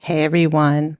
Hey everyone.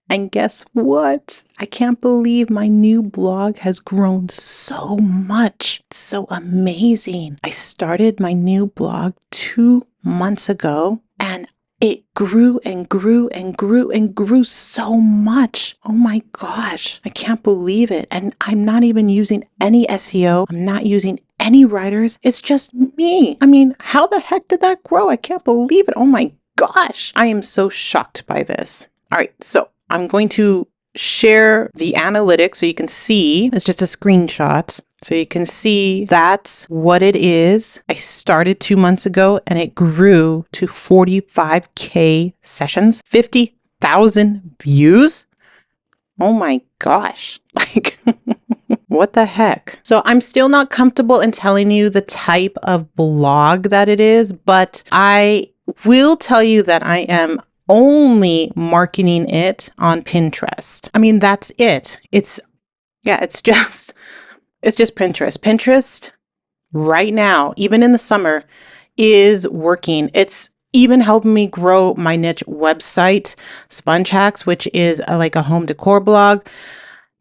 And guess what? I can't believe my new blog has grown so much. It's so amazing. I started my new blog 2 months ago and it grew and grew and grew and grew so much. Oh my gosh. I can't believe it. And I'm not even using any SEO. I'm not using any writers. It's just me. I mean, how the heck did that grow? I can't believe it. Oh my gosh. I am so shocked by this. All right. So I'm going to share the analytics so you can see. It's just a screenshot. So you can see that's what it is. I started 2 months ago and it grew to 45K sessions, 50,000 views. Oh my gosh. Like, what the heck? So I'm still not comfortable in telling you the type of blog that it is, but I will tell you that I am only marketing it on Pinterest. I mean, that's it. It's just Pinterest. Pinterest right now, even in the summer, is working. It's even helping me grow my niche website, Sponge Hacks, which is like a home decor blog.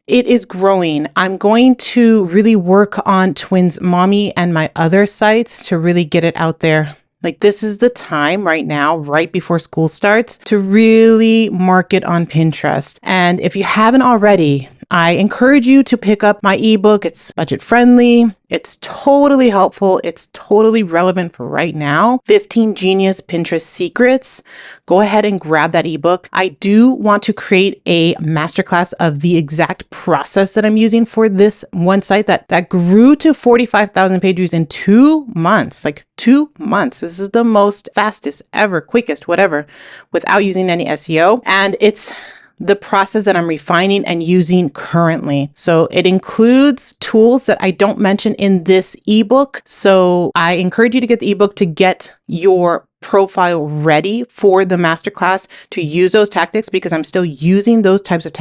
It is growing. I'm going to really work on Twins Mommy and my other sites to really get it out there. Like, this is the time right now, right before school starts, to really market on Pinterest. And if you haven't already, I encourage you to pick up my ebook. It's budget friendly. It's totally helpful. It's totally relevant for right now. 15 Genius Pinterest Secrets. Go ahead and grab that ebook. I do want to create a masterclass of the exact process that I'm using for this one site that grew to 45,000 page views in 2 months, like 2 months. This is the most fastest ever, quickest, whatever, without using any SEO. And it's the process that I'm refining and using currently. So it includes tools that I don't mention in this ebook. So I encourage you to get the ebook to get your profile ready for the masterclass, to use those tactics, because I'm still using those types of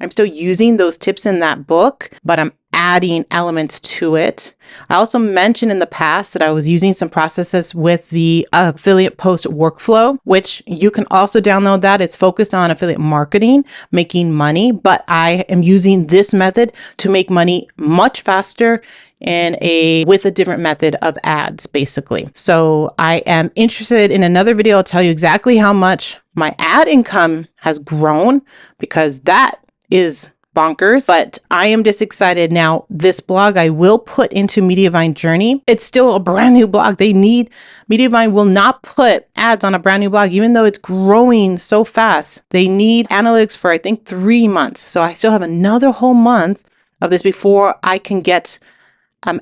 I'm still using those tips in that book, but I'm adding elements to it. I also mentioned in the past that I was using some processes with the affiliate post workflow, which you can also download that. It's focused on affiliate marketing, making money, but I am using this method to make money much faster with a different method of ads, basically. So I am interested in another video. I'll tell you exactly how much my ad income has grown, because that is bonkers. But I am just excited. Now, this blog I will put into Mediavine Journey. It's still a brand new blog. Mediavine will not put ads on a brand new blog, even though it's growing so fast. They need analytics for, I think, 3 months. So I still have another whole month of this before I can get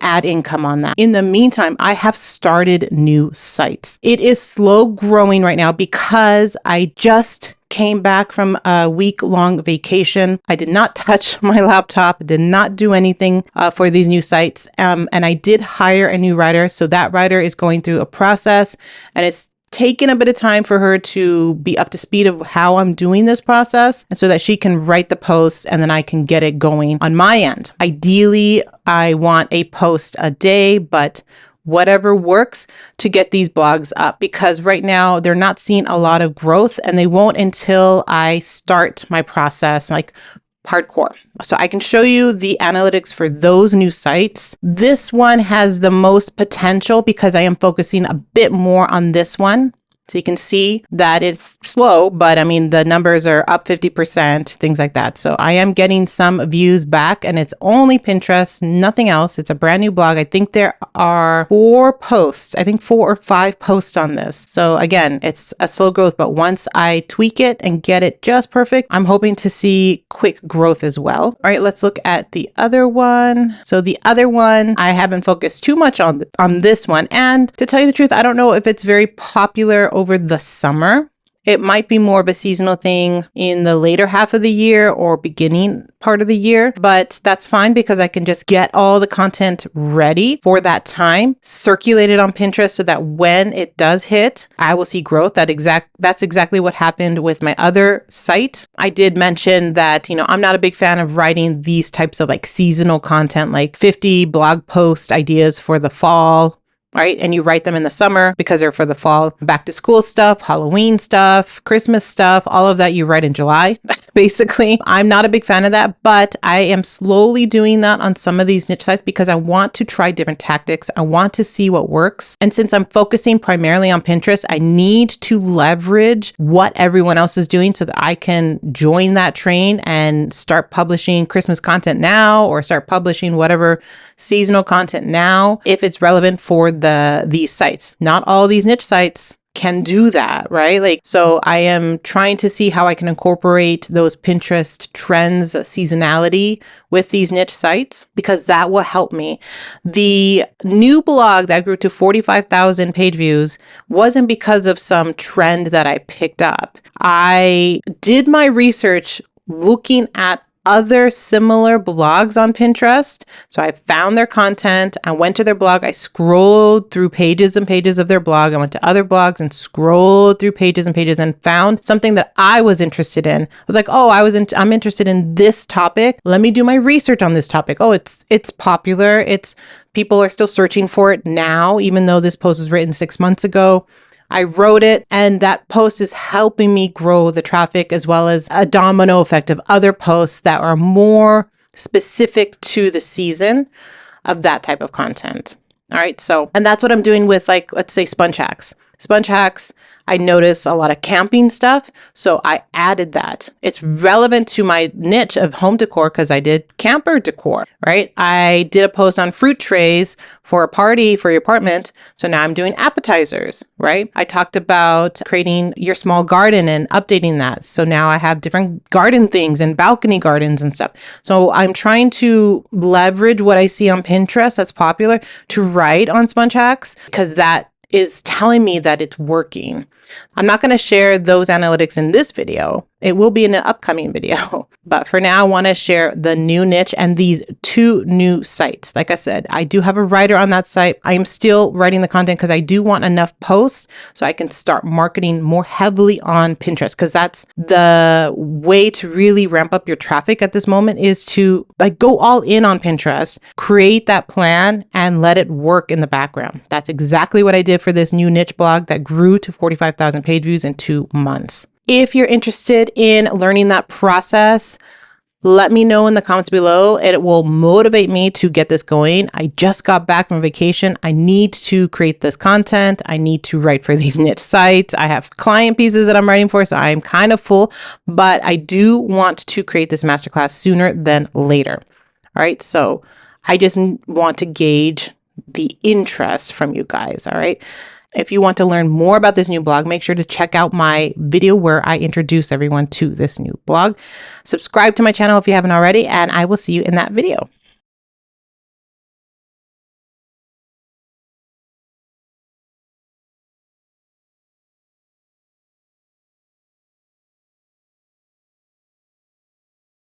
ad income on that. In the meantime, I have started new sites. It is slow growing right now because I just came back from a week-long vacation. I did not touch my laptop, did not do anything for these new sites. And I did hire a new writer. So that writer is going through a process, and it's taken a bit of time for her to be up to speed of how I'm doing this process, and so that she can write the posts and then I can get it going on my end. Ideally, I want a post a day, but whatever works to get these blogs up, because right now they're not seeing a lot of growth, and they won't until I start my process, like hardcore. So I can show you the analytics for those new sites. This one has the most potential because I am focusing a bit more on this one. So you can see that it's slow, but I mean, the numbers are up 50%, things like that. So I am getting some views back, and it's only Pinterest, nothing else. It's a brand new blog. I think there are 4 posts, I think 4 or 5 posts on this. So again, it's a slow growth, but once I tweak it and get it just perfect, I'm hoping to see quick growth as well. All right, let's look at the other one. So the other one, I haven't focused too much on this one. And to tell you the truth, I don't know if it's very popular over the summer. It might be more of a seasonal thing in the later half of the year or beginning part of the year, but that's fine because I can just get all the content ready for that time, circulate it on Pinterest so that when it does hit, I will see growth. That's exactly what happened with my other site. I did mention that, I'm not a big fan of writing these types of like seasonal content, like 50 blog post ideas for the fall, right? And you write them in the summer because they're for the fall, back to school stuff, Halloween stuff, Christmas stuff, all of that you write in July, basically. I'm not a big fan of that, but I am slowly doing that on some of these niche sites because I want to try different tactics. I want to see what works. And since I'm focusing primarily on Pinterest, I need to leverage what everyone else is doing so that I can join that train and start publishing Christmas content now, or start publishing whatever seasonal content now if it's relevant for these sites. Not all these niche sites can do that, right? Like, so I am trying to see how I can incorporate those Pinterest trends, seasonality with these niche sites, because that will help me. The new blog that grew to 45,000 page views wasn't because of some trend that I picked up. I did my research looking at other similar blogs on Pinterest. So I found their content. I went to their blog. I scrolled through pages and pages of their blog. I went to other blogs and scrolled through pages and pages and found something that I was interested in. I was like, oh, I'm interested in this topic. Let me do my research on this topic. Oh, it's popular. People are still searching for it now, even though this post was written 6 months ago. I wrote it, and that post is helping me grow the traffic, as well as a domino effect of other posts that are more specific to the season of that type of content. All right. So, and that's what I'm doing with, like, let's say Sponge Hacks. Sponge Hacks, I notice a lot of camping stuff, so I added that. It's relevant to my niche of home decor because I did camper decor, right? I did a post on fruit trays for a party for your apartment, so now I'm doing appetizers, right? I talked about creating your small garden and updating that, so now I have different garden things and balcony gardens and stuff. So I'm trying to leverage what I see on Pinterest that's popular to write on Sponge Hacks, because that is telling me that it's working. I'm not going to share those analytics in this video. It will be in an upcoming video. But for now, I want to share the new niche and these 2 new sites. Like I said, I do have a writer on that site. I am still writing the content because I do want enough posts so I can start marketing more heavily on Pinterest, because that's the way to really ramp up your traffic at this moment, is to like go all in on Pinterest, create that plan and let it work in the background. That's exactly what I did for this new niche blog that grew to 45,000 page views in 2 months. If you're interested in learning that process, let me know in the comments below. It will motivate me to get this going. I just got back from vacation. I need to create this content. I need to write for these niche sites. I have client pieces that I'm writing for, so I'm kind of full, but I do want to create this masterclass sooner than later. All right, so I just want to gauge the interest from you guys. All right. If you want to learn more about this new blog, make sure to check out my video where I introduce everyone to this new blog. Subscribe to my channel if you haven't already, and I will see you in that video.